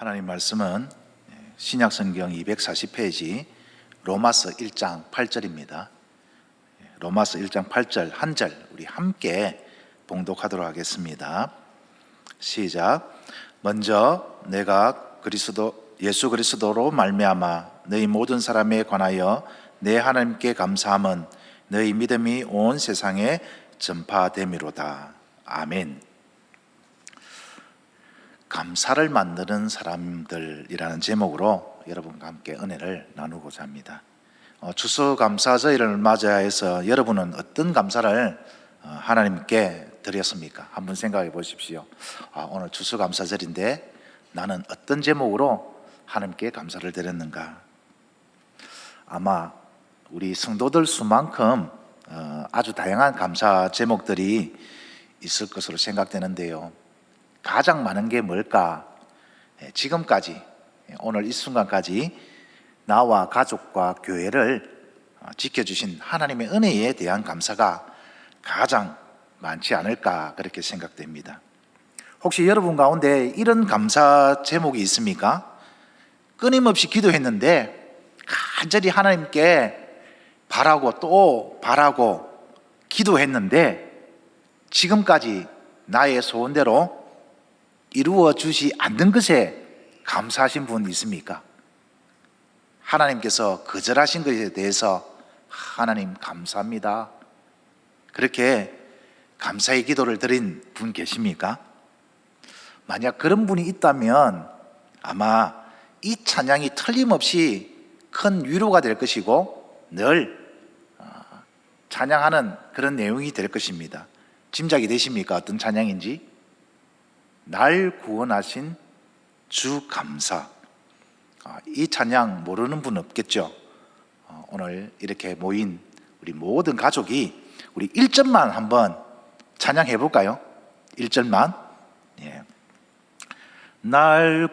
하나님 말씀은 신약성경 240페이지 로마서 1장 8절입니다. 로마서 1장 8절 한 절 우리 함께 봉독하도록 하겠습니다. 시작. 먼저 내가 예수 그리스도로 말미암아 너희 모든 사람에 관하여 내 하나님께 감사함은 너희 믿음이 온 세상에 전파됨이로다. 아멘. 감사를 만드는 사람들이라는 제목으로 여러분과 함께 은혜를 나누고자 합니다. 추수감사절을 맞이해서 여러분은 어떤 감사를 하나님께 드렸습니까? 한번 생각해 보십시오. 오늘 추수감사절인데 나는 어떤 제목으로 하나님께 감사를 드렸는가? 아마 우리 성도들 수만큼 아주 다양한 감사 제목들이 있을 것으로 생각되는데요. 가장 많은 게 뭘까? 지금까지 오늘 이 순간까지 나와 가족과 교회를 지켜주신 하나님의 은혜에 대한 감사가 가장 많지 않을까 그렇게 생각됩니다. 혹시 여러분 가운데 이런 감사 제목이 있습니까? 끊임없이 기도했는데 간절히 하나님께 바라고 또 바라고 기도했는데 지금까지 나의 소원대로 이루어 주지 않는 것에 감사하신 분 있습니까? 하나님께서 거절하신 것에 대해서 하나님 감사합니다, 그렇게 감사의 기도를 드린 분 계십니까? 만약 그런 분이 있다면 아마 이 찬양이 틀림없이 큰 위로가 될 것이고 늘 찬양하는 그런 내용이 될 것입니다. 짐작이 되십니까? 어떤 찬양인지? 날 구원하신 주 감사. 이 찬양 모르는 분 없겠죠? 오늘 이렇게 모인 우리 모든 가족이 우리 1절만 한번 찬양해 볼까요? 1절만. 예. 날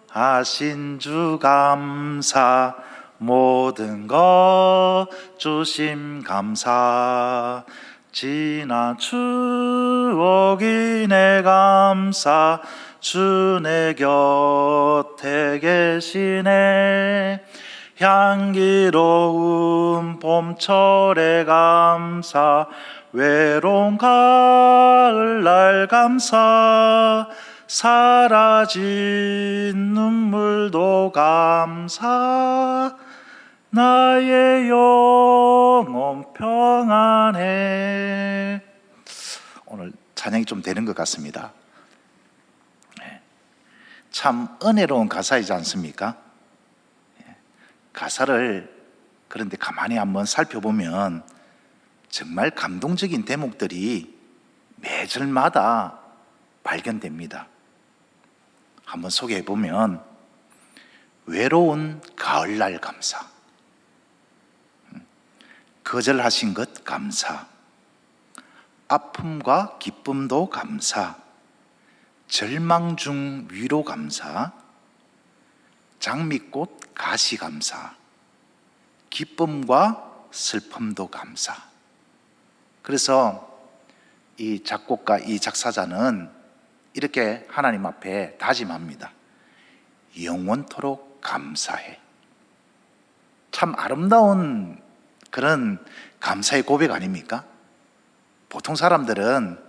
구원하신 주 감사, 모든 것 주심 감사, 지난 추억이 내 감사, 주 내 곁에 계시네. 향기로운 봄철의 감사, 외로운 가을날 감사, 사라진 눈물도 감사, 나의 영혼 평안해. 오늘 찬양이 좀 되는 것 같습니다. 참 은혜로운 가사이지 않습니까? 가사를 그런데 가만히 한번 살펴보면 정말 감동적인 대목들이 매절마다 발견됩니다. 한번 소개해 보면 외로운 가을날 감사, 거절하신 것 감사, 아픔과 기쁨도 감사, 절망 중 위로 감사, 장미꽃 가시 감사, 기쁨과 슬픔도 감사. 그래서 이 작곡가, 이 작사자는 이렇게 하나님 앞에 다짐합니다. 영원토록 감사해. 참 아름다운 그런 감사의 고백 아닙니까? 보통 사람들은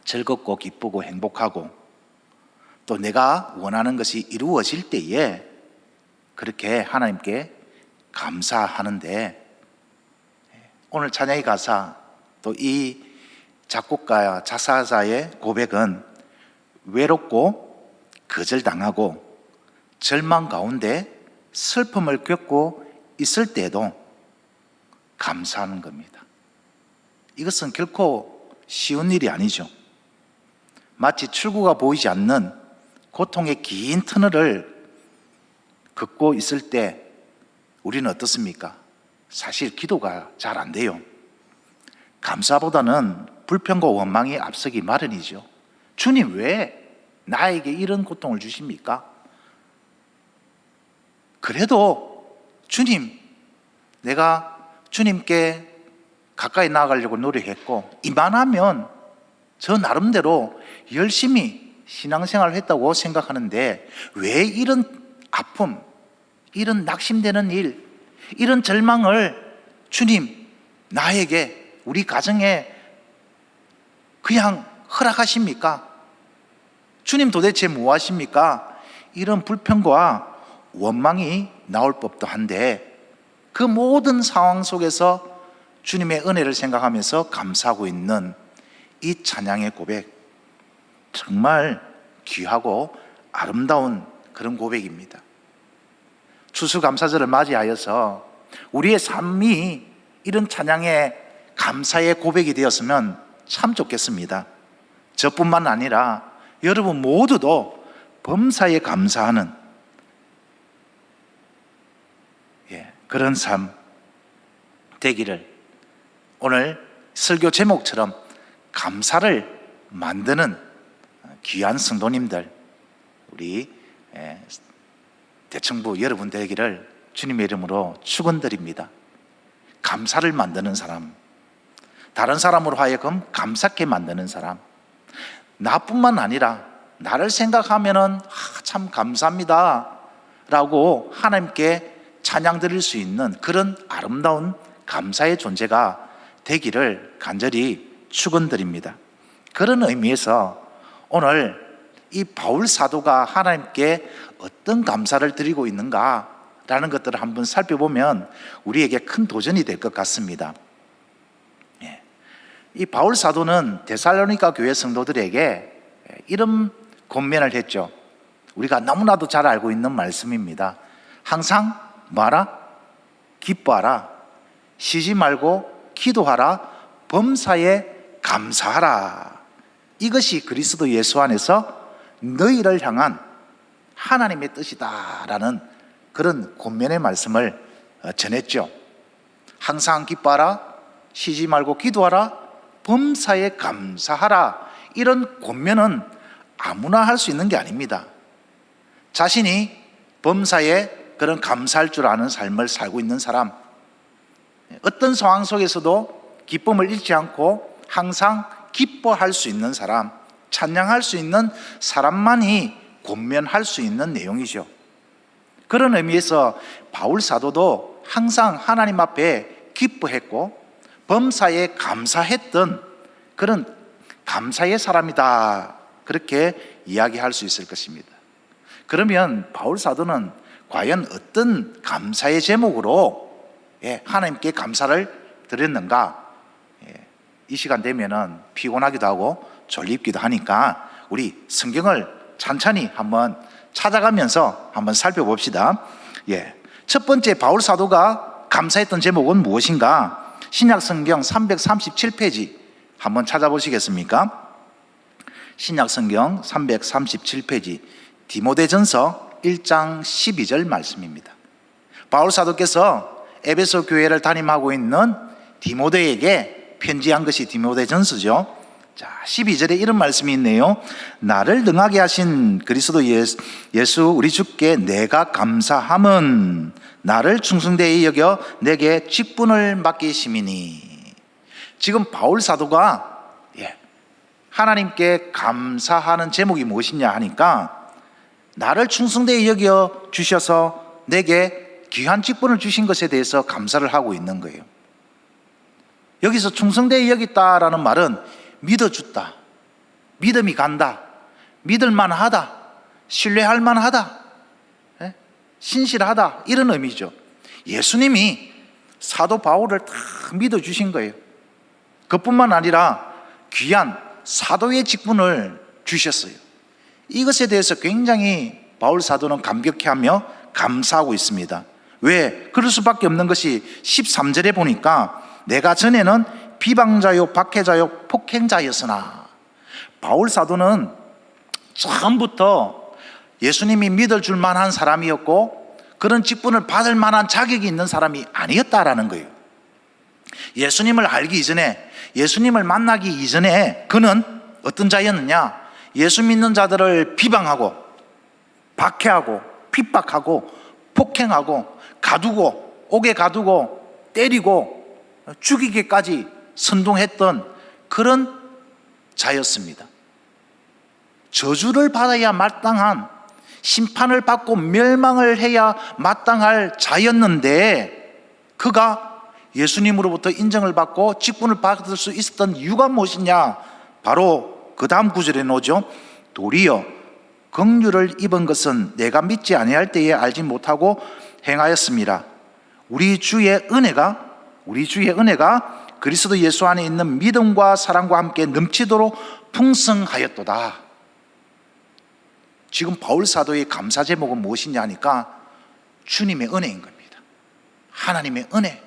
즐겁고 기쁘고 행복하고 또 내가 원하는 것이 이루어질 때에 그렇게 하나님께 감사하는데, 오늘 찬양의 가사 또 이 작곡가 작사자의 고백은 외롭고 거절당하고 절망 가운데 슬픔을 겪고 있을 때도 감사하는 겁니다. 이것은 결코 쉬운 일이 아니죠. 마치 출구가 보이지 않는 고통의 긴 터널을 걷고 있을 때 우리는 어떻습니까? 사실 기도가 잘 안 돼요. 감사보다는 불평과 원망이 앞서기 마련이죠. 주님, 왜 나에게 이런 고통을 주십니까? 그래도 주님, 내가 주님께 가까이 나아가려고 노력했고 이만하면 저 나름대로 열심히 신앙생활을 했다고 생각하는데 왜 이런 아픔, 이런 낙심되는 일, 이런 절망을 주님 나에게, 우리 가정에 그냥 허락하십니까? 주님 도대체 뭐 하십니까? 이런 불평과 원망이 나올 법도 한데 그 모든 상황 속에서 주님의 은혜를 생각하면서 감사하고 있는 이 찬양의 고백, 정말 귀하고 아름다운 그런 고백입니다. 추수감사절을 맞이하여서 우리의 삶이 이런 찬양의 감사의 고백이 되었으면 참 좋겠습니다. 저뿐만 아니라 여러분 모두도 범사에 감사하는 그런 삶 되기를, 오늘 설교 제목처럼 감사를 만드는 귀한 성도님들, 우리 대청부 여러분 되기를 주님의 이름으로 축원드립니다. 감사를 만드는 사람, 다른 사람으로 하여금 감사케 만드는 사람, 나뿐만 아니라 나를 생각하면은 참 감사합니다 라고 하나님께 찬양 드릴 수 있는 그런 아름다운 감사의 존재가 되기를 간절히 축원드립니다. 그런 의미에서 오늘 이 바울 사도가 하나님께 어떤 감사를 드리고 있는가라는 것들을 한번 살펴보면 우리에게 큰 도전이 될 것 같습니다. 이 바울 사도는 데살로니가 교회 성도들에게 이런 권면을 했죠. 우리가 너무나도 잘 알고 있는 말씀입니다. 항상 뭐하라? 기뻐하라. 쉬지 말고 기도하라. 범사에 감사하라. 이것이 그리스도 예수 안에서 너희를 향한 하나님의 뜻이다라는 그런 권면의 말씀을 전했죠. 항상 기뻐하라. 쉬지 말고 기도하라. 범사에 감사하라. 이런 권면은 아무나 할 수 있는 게 아닙니다. 자신이 범사에 그런 감사할 줄 아는 삶을 살고 있는 사람, 어떤 상황 속에서도 기쁨을 잃지 않고 항상 기뻐할 수 있는 사람, 찬양할 수 있는 사람만이 권면할 수 있는 내용이죠. 그런 의미에서 바울 사도도 항상 하나님 앞에 기뻐했고 범사에 감사했던 그런 감사의 사람이다, 그렇게 이야기할 수 있을 것입니다. 그러면 바울 사도는 과연 어떤 감사의 제목으로 하나님께 감사를 드렸는가? 이 시간 되면은 피곤하기도 하고 졸립기도 하니까 우리 성경을 찬찬히 한번 찾아가면서 한번 살펴봅시다. 첫 번째 바울 사도가 감사했던 제목은 무엇인가? 신약 성경 337페이지 한번 찾아보시겠습니까? 신약 성경 337페이지 디모데전서 1장 12절 말씀입니다. 바울 사도께서 에베소 교회를 담임하고 있는 디모데에게 편지한 것이 디모데전서죠. 자, 12절에 이런 말씀이 있네요. 나를 능하게 하신 그리스도 예수 우리 주께 내가 감사함은 나를 충성되이 여겨 내게 직분을 맡기심이니. 지금 바울 사도가 하나님께 감사하는 제목이 무엇이냐 하니까 나를 충성되이 여겨 주셔서 내게 귀한 직분을 주신 것에 대해서 감사를 하고 있는 거예요. 여기서 충성되이 여겼다라는 말은 믿어줬다, 믿음이 간다, 믿을만하다, 신뢰할 만하다, 신실하다, 이런 의미죠. 예수님이 사도 바울을 다 믿어주신 거예요. 그뿐만 아니라 귀한 사도의 직분을 주셨어요. 이것에 대해서 굉장히 바울 사도는 감격해하며 감사하고 있습니다. 왜? 그럴 수밖에 없는 것이 13절에 보니까 내가 전에는 비방자요 박해자요 폭행자였으나, 바울 사도는 처음부터 예수님이 믿을 줄 만한 사람이었고 그런 직분을 받을 만한 자격이 있는 사람이 아니었다라는 거예요. 예수님을 알기 이전에, 예수님을 만나기 이전에 그는 어떤 자였느냐? 예수 믿는 자들을 비방하고 박해하고 핍박하고 폭행하고 가두고 옥에 가두고 때리고 죽이기까지 선동했던 그런 자였습니다. 저주를 받아야 마땅한, 심판을 받고 멸망을 해야 마땅할 자였는데 그가 예수님으로부터 인정을 받고 직분을 받을 수 있었던 이유가 무엇이냐? 바로 그 다음 구절에 나오죠. 도리어 긍휼을 입은 것은 내가 믿지 아니할 때에 알지 못하고 행하였습니다. 우리 주의 은혜가 그리스도 예수 안에 있는 믿음과 사랑과 함께 넘치도록 풍성하였도다. 지금 바울 사도의 감사 제목은 무엇이냐 하니까 주님의 은혜인 겁니다. 하나님의 은혜,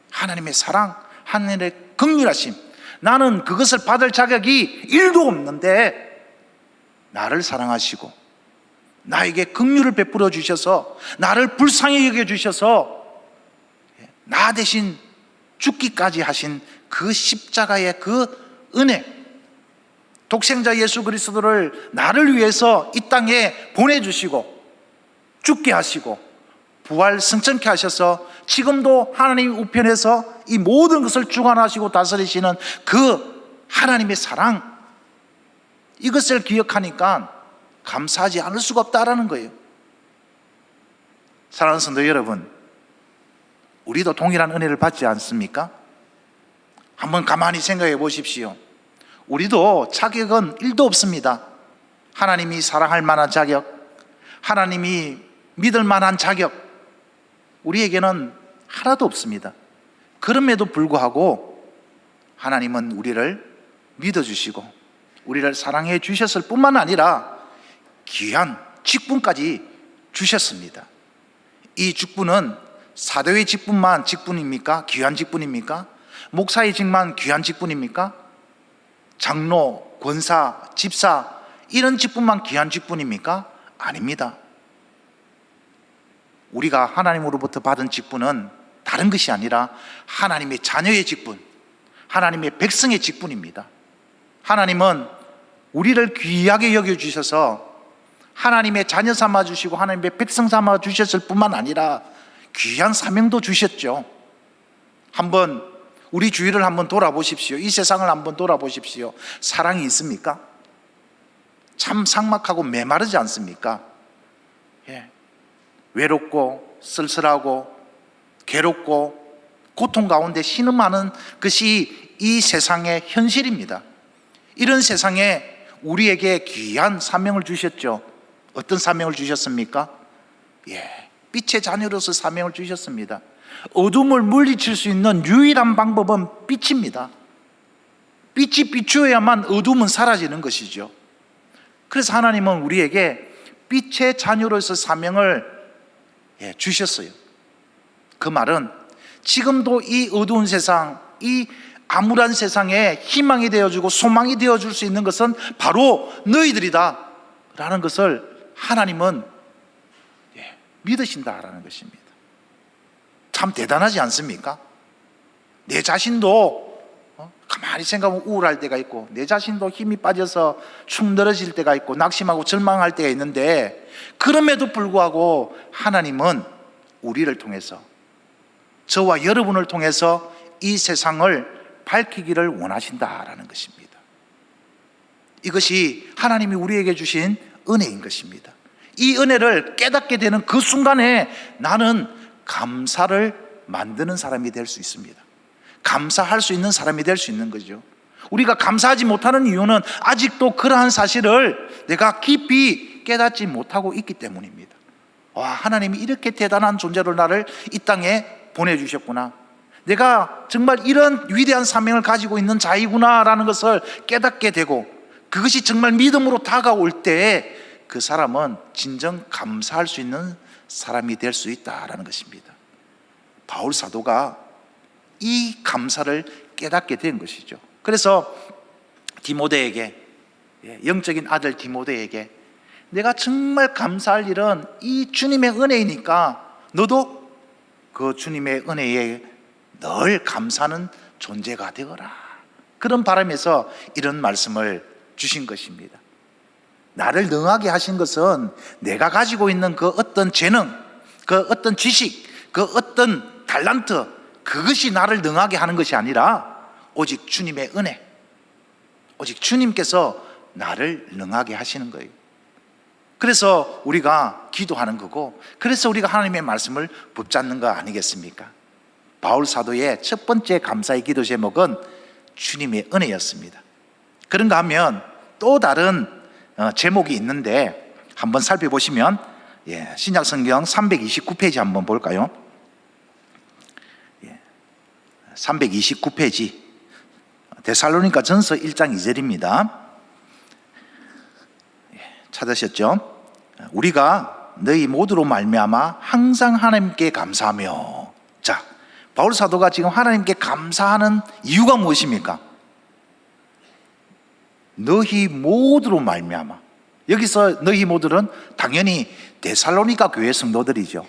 하나님의 사랑, 하나님의 긍휼하심. 나는 그것을 받을 자격이 1도 없는데 나를 사랑하시고 나에게 긍휼을 베풀어 주셔서 나를 불쌍히 여겨 주셔서 나 대신 죽기까지 하신 그 십자가의 그 은혜, 독생자 예수 그리스도를 나를 위해서 이 땅에 보내주시고 죽게 하시고 부활 승천케 하셔서 지금도 하나님 우편에서 이 모든 것을 주관하시고 다스리시는 그 하나님의 사랑, 이것을 기억하니까 감사하지 않을 수가 없다라는 거예요. 사랑하는 성도 여러분, 우리도 동일한 은혜를 받지 않습니까? 한번 가만히 생각해 보십시오. 우리도 자격은 1도 없습니다. 하나님이 사랑할 만한 자격, 하나님이 믿을 만한 자격, 우리에게는 하나도 없습니다. 그럼에도 불구하고 하나님은 우리를 믿어주시고 우리를 사랑해 주셨을 뿐만 아니라 귀한 직분까지 주셨습니다. 이 직분은 사도의 직분만 직분입니까? 귀한 직분입니까? 목사의 직만 귀한 직분입니까? 장로, 권사, 집사 이런 직분만 귀한 직분입니까? 아닙니다. 우리가 하나님으로부터 받은 직분은 다른 것이 아니라 하나님의 자녀의 직분, 하나님의 백성의 직분입니다. 하나님은 우리를 귀하게 여겨주셔서 하나님의 자녀 삼아 주시고 하나님의 백성 삼아 주셨을 뿐만 아니라 귀한 사명도 주셨죠. 한번 우리 주위를 한번 돌아보십시오. 이 세상을 한번 돌아보십시오. 사랑이 있습니까? 참 삭막하고 메마르지 않습니까? 예. 외롭고 쓸쓸하고 괴롭고 고통 가운데 신음하는 것이 이 세상의 현실입니다. 이런 세상에 우리에게 귀한 사명을 주셨죠. 어떤 사명을 주셨습니까? 예, 빛의 자녀로서 사명을 주셨습니다. 어둠을 물리칠 수 있는 유일한 방법은 빛입니다. 빛이 비추어야만 어둠은 사라지는 것이죠. 그래서 하나님은 우리에게 빛의 자녀로서 사명을 주셨어요. 그 말은 지금도 이 어두운 세상, 이 암울한 세상에 희망이 되어주고 소망이 되어줄 수 있는 것은 바로 너희들이다 라는 것을 하나님은 믿으신다라는 것입니다. 참 대단하지 않습니까? 내 자신도 가만히 생각하면 우울할 때가 있고 내 자신도 힘이 빠져서 축 늘어질 때가 있고 낙심하고 절망할 때가 있는데 그럼에도 불구하고 하나님은 우리를 통해서, 저와 여러분을 통해서 이 세상을 밝히기를 원하신다라는 것입니다. 이것이 하나님이 우리에게 주신 은혜인 것입니다. 이 은혜를 깨닫게 되는 그 순간에 나는 감사를 만드는 사람이 될 수 있습니다. 감사할 수 있는 사람이 될 수 있는 거죠. 우리가 감사하지 못하는 이유는 아직도 그러한 사실을 내가 깊이 깨닫지 못하고 있기 때문입니다. 와, 하나님이 이렇게 대단한 존재로 나를 이 땅에 보내주셨구나, 내가 정말 이런 위대한 사명을 가지고 있는 자이구나라는 것을 깨닫게 되고 그것이 정말 믿음으로 다가올 때 그 사람은 진정 감사할 수 있는 사람이 될 수 있다라는 것입니다. 바울 사도가 이 감사를 깨닫게 된 것이죠. 그래서 디모데에게, 영적인 아들 디모데에게 내가 정말 감사할 일은 이 주님의 은혜이니까 너도 그 주님의 은혜에 늘 감사하는 존재가 되어라, 그런 바람에서 이런 말씀을 주신 것입니다. 나를 능하게 하신 것은 내가 가지고 있는 그 어떤 재능, 그 어떤 지식, 그 어떤 달란트, 그것이 나를 능하게 하는 것이 아니라 오직 주님의 은혜, 오직 주님께서 나를 능하게 하시는 거예요. 그래서 우리가 기도하는 거고, 그래서 우리가 하나님의 말씀을 붙잡는 거 아니겠습니까? 바울 사도의 첫 번째 감사의 기도 제목은 주님의 은혜였습니다. 그런가 하면 또 다른 제목이 있는데 한번 살펴보시면, 신약 성경 329페이지 한번 볼까요? 329페이지 데살로니가 전서 1장 2절입니다. 찾으셨죠? 우리가 너희 모두로 말미암아 항상 하나님께 감사하며. 자, 바울 사도가 지금 하나님께 감사하는 이유가 무엇입니까? 너희 모두로 말미암아. 여기서 너희 모두는 당연히 데살로니가 교회 성도들이죠.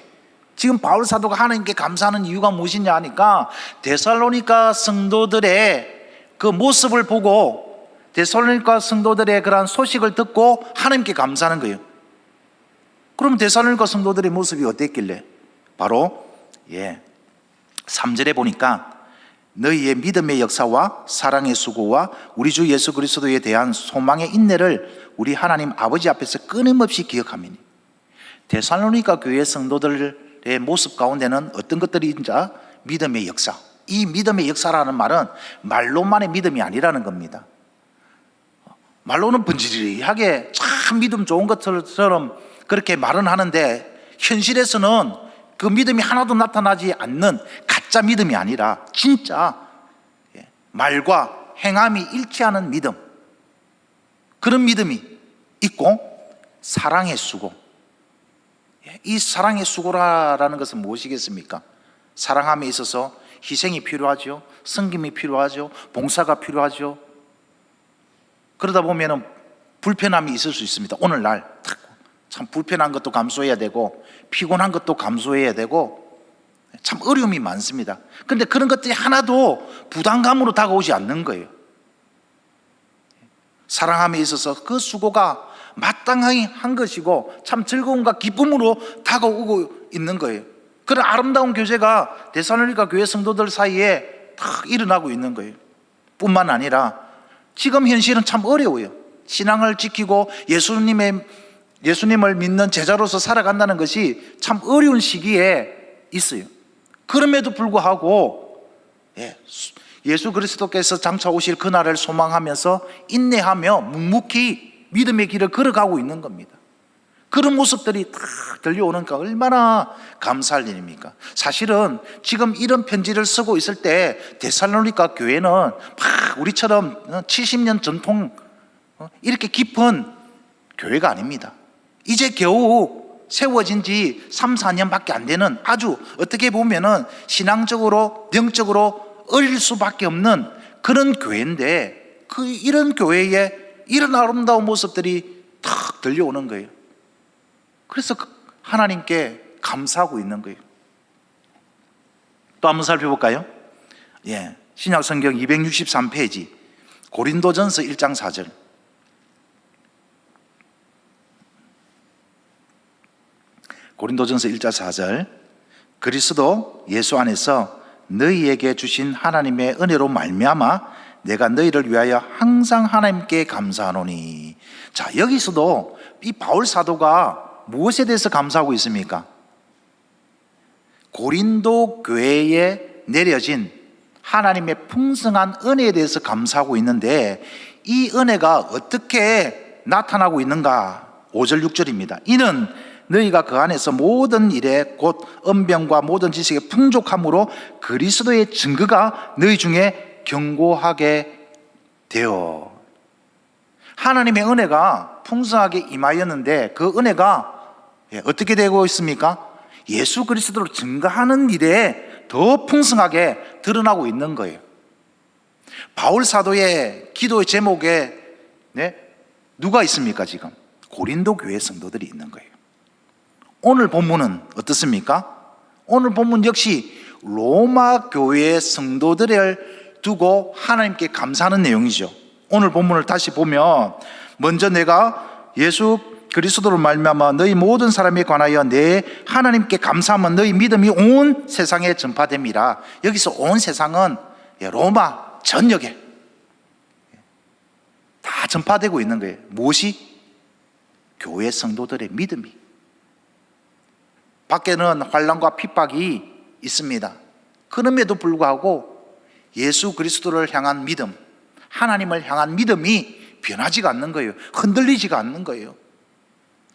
지금 바울 사도가 하나님께 감사하는 이유가 무엇이냐 하니까 데살로니가 성도들의 그 모습을 보고, 데살로니가 성도들의 그러한 소식을 듣고 하나님께 감사하는 거예요. 그럼 데살로니가 성도들의 모습이 어땠길래? 바로 3절에 보니까 너희의 믿음의 역사와 사랑의 수고와 우리 주 예수 그리스도에 대한 소망의 인내를 우리 하나님 아버지 앞에서 끊임없이 기억하미니. 데살로니가 교회 성도들의 모습 가운데는 어떤 것들이 있는지, 믿음의 역사. 이 믿음의 역사라는 말은 말로만의 믿음이 아니라는 겁니다. 말로는 번지르하게 참 믿음 좋은 것처럼 그렇게 말은 하는데, 현실에서는 그 믿음이 하나도 나타나지 않는 가짜 믿음이 아니라 진짜 말과 행함이 일치하는 믿음, 그런 믿음이 있고, 사랑의 수고. 이 사랑의 수고라는 것은 무엇이겠습니까? 사랑함에 있어서 희생이 필요하죠. 섬김이 필요하죠. 봉사가 필요하죠. 그러다 보면 불편함이 있을 수 있습니다. 오늘날 참 불편한 것도 감수해야 되고, 피곤한 것도 감수해야 되고, 참 어려움이 많습니다. 그런데 그런 것들이 하나도 부담감으로 다가오지 않는 거예요. 사랑함에 있어서 그 수고가 마땅히 한 것이고 참 즐거움과 기쁨으로 다가오고 있는 거예요. 그런 아름다운 교제가 데살로니가 교회 성도들 사이에 다 일어나고 있는 거예요. 뿐만 아니라 지금 현실은 참 어려워요. 신앙을 지키고 예수님을 믿는 제자로서 살아간다는 것이 참 어려운 시기에 있어요. 그럼에도 불구하고 예수 그리스도께서 장차 오실 그날을 소망하면서 인내하며 묵묵히 믿음의 길을 걸어가고 있는 겁니다. 그런 모습들이 딱 들려오니까 얼마나 감사할 일입니까? 사실은 지금 이런 편지를 쓰고 있을 때 데살로니가 교회는 막 우리처럼 70년 전통 이렇게 깊은 교회가 아닙니다. 이제 겨우 세워진 지 3, 4년밖에 안 되는, 아주 어떻게 보면은 신앙적으로 영적으로 어릴 수밖에 없는 그런 교회인데, 이런 교회에 이런 아름다운 모습들이 탁 들려오는 거예요. 그래서 하나님께 감사하고 있는 거예요. 또 한번 살펴볼까요? 신약 성경 263페이지 고린도전서 1장 4절. 고린도전서 1장 4절. 그리스도 예수 안에서 너희에게 주신 하나님의 은혜로 말미암아 내가 너희를 위하여 항상 하나님께 감사하노니. 자, 여기서도 이 바울 사도가 무엇에 대해서 감사하고 있습니까? 고린도 교회에 내려진 하나님의 풍성한 은혜에 대해서 감사하고 있는데, 이 은혜가 어떻게 나타나고 있는가? 5절 6절입니다. 이는 너희가 그 안에서 모든 일에 곧 언변과 모든 지식에 풍족함으로 그리스도의 증거가 너희 중에 견고하게 되어. 하나님의 은혜가 풍성하게 임하였는데, 그 은혜가 어떻게 되고 있습니까? 예수 그리스도로 증거하는 일에 더 풍성하게 드러나고 있는 거예요. 바울 사도의 기도의 제목에 누가 있습니까? 지금 고린도 교회 성도들이 있는 거예요. 오늘 본문은 어떻습니까? 오늘 본문 역시 로마 교회의 성도들을 두고 하나님께 감사하는 내용이죠. 오늘 본문을 다시 보면, 먼저 내가 예수 그리스도로 말미암아 너희 모든 사람에 관하여 내 하나님께 감사하면 너희 믿음이 온 세상에 전파됨이라. 여기서 온 세상은 로마 전역에 다 전파되고 있는 거예요. 무엇이? 교회 성도들의 믿음이. 밖에는 환난과 핍박이 있습니다. 그럼에도 불구하고 예수 그리스도를 향한 믿음, 하나님을 향한 믿음이 변하지가 않는 거예요. 흔들리지가 않는 거예요.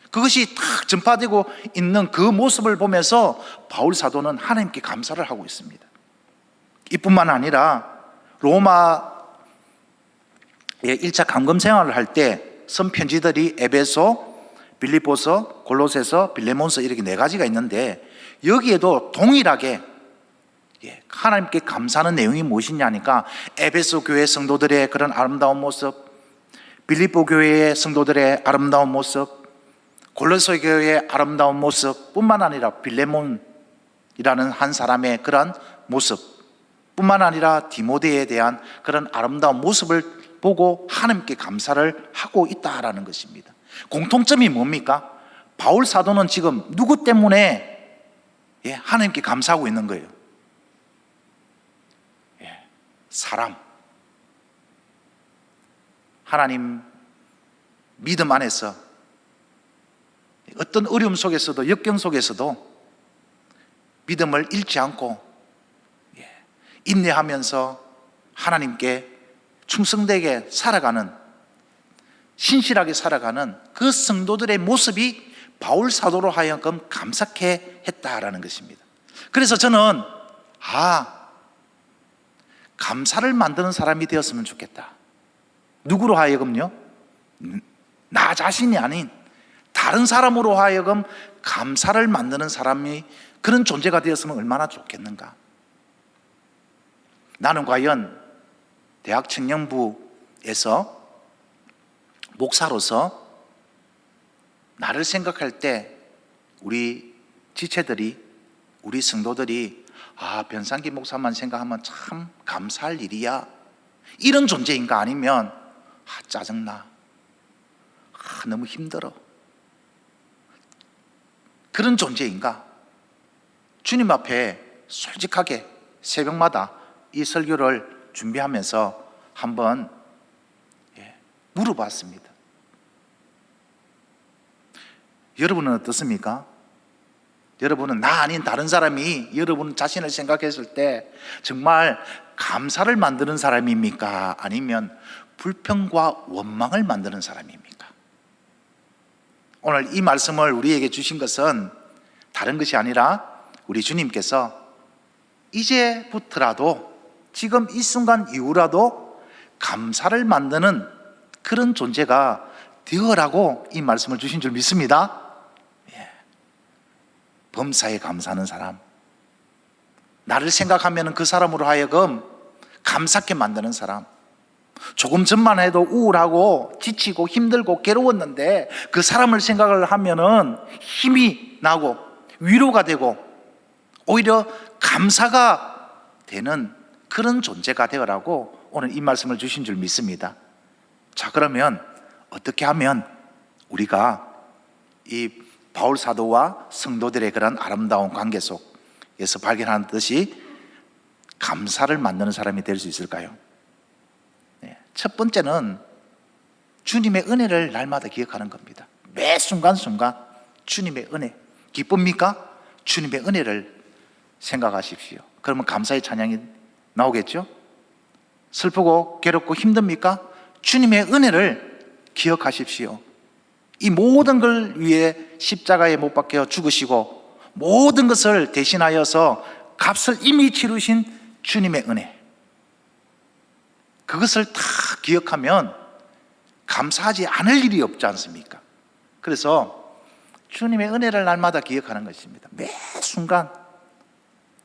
그것이 탁 전파되고 있는 그 모습을 보면서 바울 사도는 하나님께 감사를 하고 있습니다. 이뿐만 아니라 로마의 1차 감금 생활을 할 때 선편지들이 에베소, 빌립보서, 골로새서, 빌레몬서 이렇게 4가지가 있는데 여기에도 동일하게 하나님께 감사하는 내용이 무엇이냐니까 에베소 교회 성도들의 그런 아름다운 모습, 빌립보 교회의 성도들의 아름다운 모습, 골로새 교회의 아름다운 모습 뿐만 아니라 빌레몬이라는 한 사람의 그런 모습 뿐만 아니라 디모데에 대한 그런 아름다운 모습을 보고 하나님께 감사를 하고 있다라는 것입니다. 공통점이 뭡니까? 바울 사도는 지금 누구 때문에 하나님께 감사하고 있는 거예요? 사람, 하나님 믿음 안에서 어떤 어려움 속에서도 역경 속에서도 믿음을 잃지 않고 인내하면서 하나님께 충성되게 살아가는, 신실하게 살아가는 그 성도들의 모습이 바울 사도로 하여금 감사케 했다라는 것입니다. 그래서 저는 감사를 만드는 사람이 되었으면 좋겠다. 누구로 하여금요? 나 자신이 아닌 다른 사람으로 하여금 감사를 만드는 사람이 그런 존재가 되었으면 얼마나 좋겠는가. 나는 과연 대학 청년부에서 목사로서 나를 생각할 때 우리 지체들이, 우리 성도들이 변상기 목사만 생각하면 참 감사할 일이야, 이런 존재인가? 아니면 짜증나, 너무 힘들어, 그런 존재인가? 주님 앞에 솔직하게 새벽마다 이 설교를 준비하면서 한번 물어봤습니다. 여러분은 어떻습니까? 여러분은 나 아닌 다른 사람이 여러분 자신을 생각했을 때 정말 감사를 만드는 사람입니까? 아니면 불평과 원망을 만드는 사람입니까? 오늘 이 말씀을 우리에게 주신 것은 다른 것이 아니라 우리 주님께서 이제부터라도, 지금 이 순간 이후라도 감사를 만드는 그런 존재가 되어라고 이 말씀을 주신 줄 믿습니다. 범사에 감사하는 사람, 나를 생각하면 그 사람으로 하여금 감사케 만드는 사람, 조금 전만 해도 우울하고 지치고 힘들고 괴로웠는데 그 사람을 생각을 하면은 힘이 나고 위로가 되고 오히려 감사가 되는 그런 존재가 되어라고 오늘 이 말씀을 주신 줄 믿습니다. 자, 그러면 어떻게 하면 우리가 이 바울 사도와 성도들의 그런 아름다운 관계 속에서 발견하는 듯이 감사를 만드는 사람이 될 수 있을까요? 첫 번째는 주님의 은혜를 날마다 기억하는 겁니다. 매 순간순간 주님의 은혜. 기쁩니까? 주님의 은혜를 생각하십시오. 그러면 감사의 찬양이 나오겠죠? 슬프고 괴롭고 힘듭니까? 주님의 은혜를 기억하십시오. 이 모든 걸 위해 십자가에 못 박혀 죽으시고 모든 것을 대신하여서 값을 이미 치르신 주님의 은혜, 그것을 다 기억하면 감사하지 않을 일이 없지 않습니까? 그래서 주님의 은혜를 날마다 기억하는 것입니다. 매 순간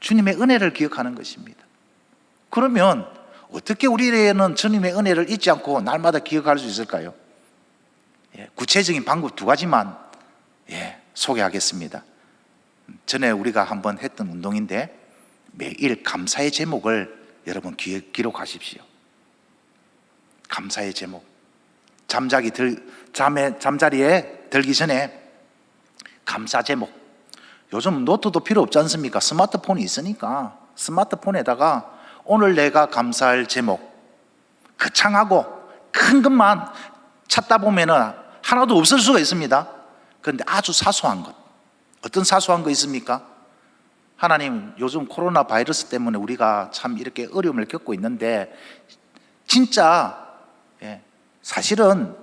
주님의 은혜를 기억하는 것입니다. 그러면 어떻게 우리에게는 주님의 은혜를 잊지 않고 날마다 기억할 수 있을까요? 구체적인 방법 2가지만 소개하겠습니다. 전에 우리가 한번 했던 운동인데 매일 감사의 제목을 여러분 기록하십시오. 감사의 제목. 잠자리에 들기 전에 감사 제목. 요즘 노트도 필요 없지 않습니까? 스마트폰이 있으니까 스마트폰에다가 오늘 내가 감사할 제목, 거창하고 큰 것만 찾다 보면은 하나도 없을 수가 있습니다. 그런데 아주 사소한 것, 어떤 사소한 거 있습니까? 하나님, 요즘 코로나 바이러스 때문에 우리가 참 이렇게 어려움을 겪고 있는데 진짜 사실은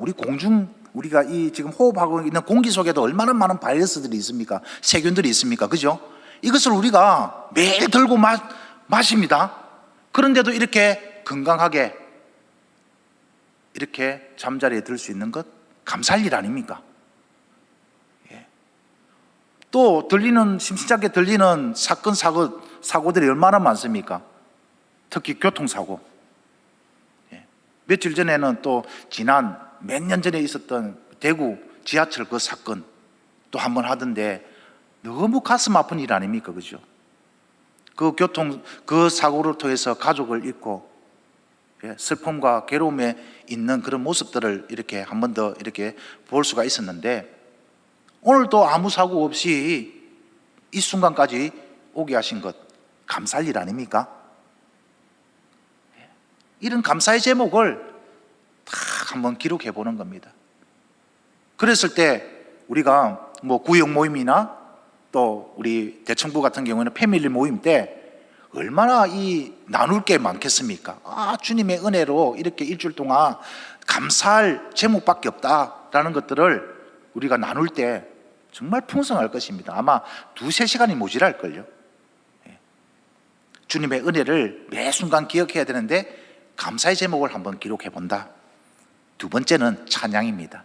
우리가 이 지금 호흡하고 있는 공기 속에도 얼마나 많은 바이러스들이 있습니까? 세균들이 있습니까? 그죠? 이것을 우리가 매일 들고 마십니다. 그런데도 이렇게 건강하게 이렇게 잠자리에 들 수 있는 것 감사할 일 아닙니까? 또 심심찮게 들리는 사고들이 얼마나 많습니까? 특히 교통사고. 며칠 전에는 또 지난 몇 년 전에 있었던 대구 지하철 그 사건 또 한 번 하던데 너무 가슴 아픈 일 아닙니까? 그죠? 그 사고를 통해서 가족을 잃고 슬픔과 괴로움에 있는 그런 모습들을 이렇게 한 번 더 이렇게 볼 수가 있었는데 오늘도 아무 사고 없이 이 순간까지 오게 하신 것 감사할 일 아닙니까? 이런 감사의 제목을 다 한번 기록해 보는 겁니다. 그랬을 때 우리가 구역 모임이나 또 우리 대청부 같은 경우에는 패밀리 모임 때 얼마나 나눌 게 많겠습니까? 주님의 은혜로 이렇게 일주일 동안 감사할 제목밖에 없다라는 것들을 우리가 나눌 때 정말 풍성할 것입니다. 아마 2-3시간이 모자랄걸요. 주님의 은혜를 매 순간 기억해야 되는데 감사의 제목을 한번 기록해 본다. 두 번째는 찬양입니다.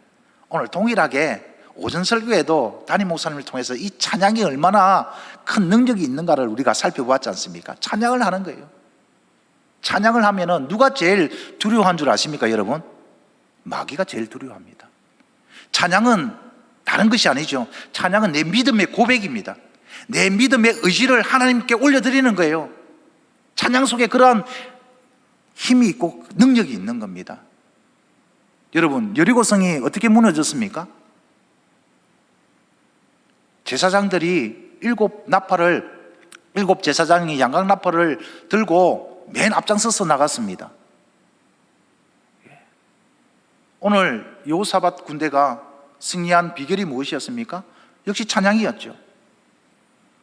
오늘 동일하게 오전 설교에도 담임 목사님을 통해서 이 찬양이 얼마나 큰 능력이 있는가를 우리가 살펴보았지 않습니까? 찬양을 하는 거예요. 찬양을 하면은 누가 제일 두려워한 줄 아십니까, 여러분? 마귀가 제일 두려워합니다. 찬양은 다른 것이 아니죠. 찬양은 내 믿음의 고백입니다. 내 믿음의 의지를 하나님께 올려드리는 거예요. 찬양 속에 그러한 힘이 있고 능력이 있는 겁니다. 여러분, 여리고성이 어떻게 무너졌습니까? 제사장들이 7 제사장이 양각 나팔을 들고 맨 앞장서서 나갔습니다. 오늘 여호사밧 군대가 승리한 비결이 무엇이었습니까? 역시 찬양이었죠.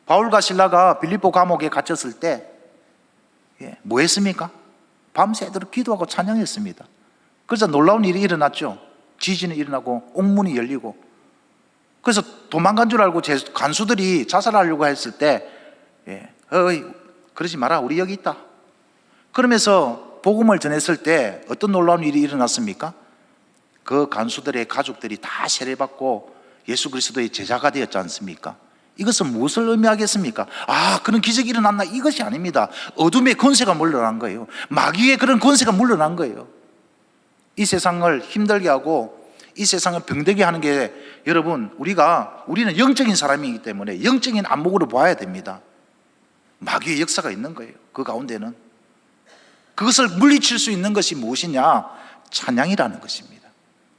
바울과 실라가 빌립보 감옥에 갇혔을 때 뭐 했습니까? 밤새도록 기도하고 찬양했습니다. 그래서 놀라운 일이 일어났죠. 지진이 일어나고 옥문이 열리고, 그래서 도망간 줄 알고 간수들이 자살하려고 했을 때 그러지 마라, 우리 여기 있다. 그러면서 복음을 전했을 때 어떤 놀라운 일이 일어났습니까? 그 간수들의 가족들이 다 세례받고 예수 그리스도의 제자가 되었지 않습니까? 이것은 무엇을 의미하겠습니까? 그런 기적이 일어났나? 이것이 아닙니다. 어둠의 권세가 물러난 거예요. 마귀의 그런 권세가 물러난 거예요. 이 세상을 힘들게 하고 이 세상을 병들게 하는 게, 여러분, 우리는 영적인 사람이기 때문에 영적인 안목으로 봐야 됩니다. 마귀의 역사가 있는 거예요. 그 가운데는 그것을 물리칠 수 있는 것이 무엇이냐? 찬양이라는 것입니다.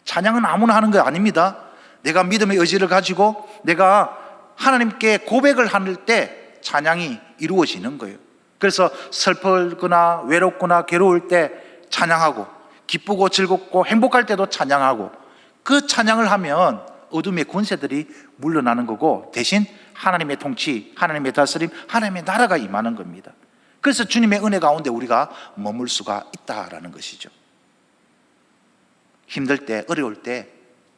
찬양은 아무나 하는 거 아닙니다. 내가 믿음의 의지를 가지고 내가 하나님께 고백을 할 때 찬양이 이루어지는 거예요. 그래서 슬프거나 외롭거나 괴로울 때 찬양하고, 기쁘고 즐겁고 행복할 때도 찬양하고, 그 찬양을 하면 어둠의 권세들이 물러나는 거고, 대신 하나님의 통치, 하나님의 다스림, 하나님의 나라가 임하는 겁니다. 그래서 주님의 은혜 가운데 우리가 머물 수가 있다라는 것이죠. 힘들 때, 어려울 때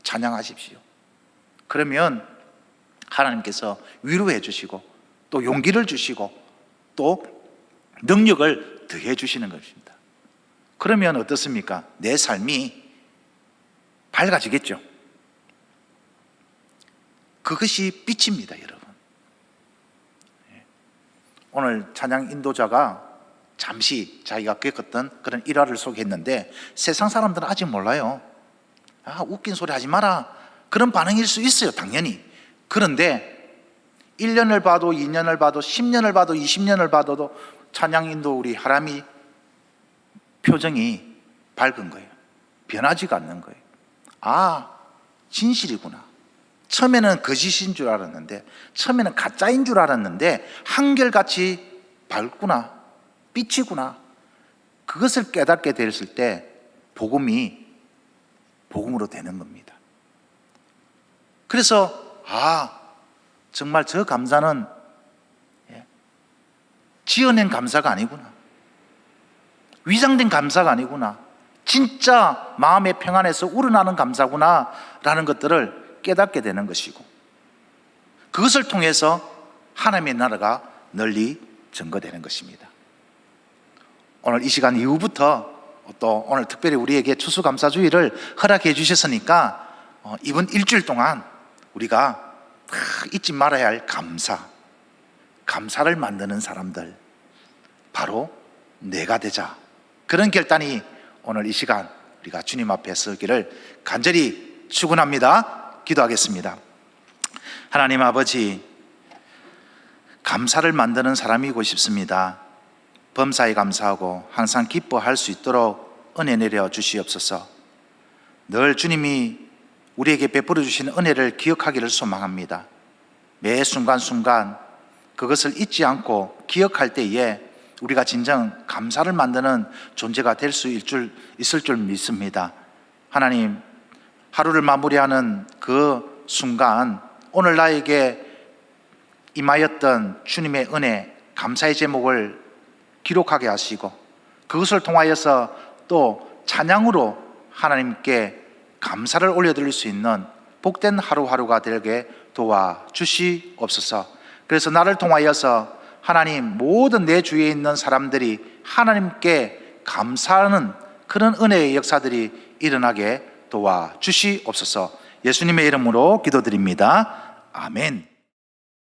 찬양하십시오. 그러면 하나님께서 위로해 주시고 또 용기를 주시고 또 능력을 더해 주시는 것입니다. 그러면 어떻습니까? 내 삶이 밝아지겠죠. 그것이 빛입니다, 여러분. 오늘 찬양 인도자가 잠시 자기가 겪었던 그런 일화를 소개했는데 세상 사람들은 아직 몰라요. 웃긴 소리 하지 마라, 그런 반응일 수 있어요, 당연히. 그런데 1년을 봐도 2년을 봐도 10년을 봐도 20년을 봐도 찬양 인도 우리 하람이 표정이 밝은 거예요. 변하지가 않는 거예요. 진실이구나. 처음에는 거짓인 줄 알았는데, 처음에는 가짜인 줄 알았는데 한결같이 밝구나, 빛이구나. 그것을 깨닫게 됐을 때 복음이 복음으로 되는 겁니다. 그래서 정말 저 감사는 지어낸 감사가 아니구나, 위장된 감사가 아니구나, 진짜 마음의 평안에서 우러나는 감사구나 라는 것들을 깨닫게 되는 것이고, 그것을 통해서 하나님의 나라가 널리 증거되는 것입니다. 오늘 이 시간 이후부터 또 오늘 특별히 우리에게 추수감사주의를 허락해 주셨으니까 이번 일주일 동안 우리가 잊지 말아야 할 감사를 만드는 사람들, 바로 내가 되자. 그런 결단이 오늘 이 시간 우리가 주님 앞에 서기를 간절히 축원합니다. 기도하겠습니다. 하나님 아버지, 감사를 만드는 사람이고 싶습니다. 범사에 감사하고 항상 기뻐할 수 있도록 은혜 내려 주시옵소서. 늘 주님이 우리에게 베풀어 주신 은혜를 기억하기를 소망합니다. 매 순간순간 그것을 잊지 않고 기억할 때에 우리가 진정 감사를 만드는 존재가 될 수 있을 줄 믿습니다. 하나님, 하루를 마무리하는 그 순간 오늘 나에게 임하였던 주님의 은혜, 감사의 제목을 기록하게 하시고, 그것을 통하여서 또 찬양으로 하나님께 감사를 올려드릴 수 있는 복된 하루하루가 되게 도와주시옵소서. 그래서 나를 통하여서 하나님, 모든 내 주위에 있는 사람들이 하나님께 감사하는 그런 은혜의 역사들이 일어나게 도와주시옵소서. 예수님의 이름으로 기도드립니다. 아멘.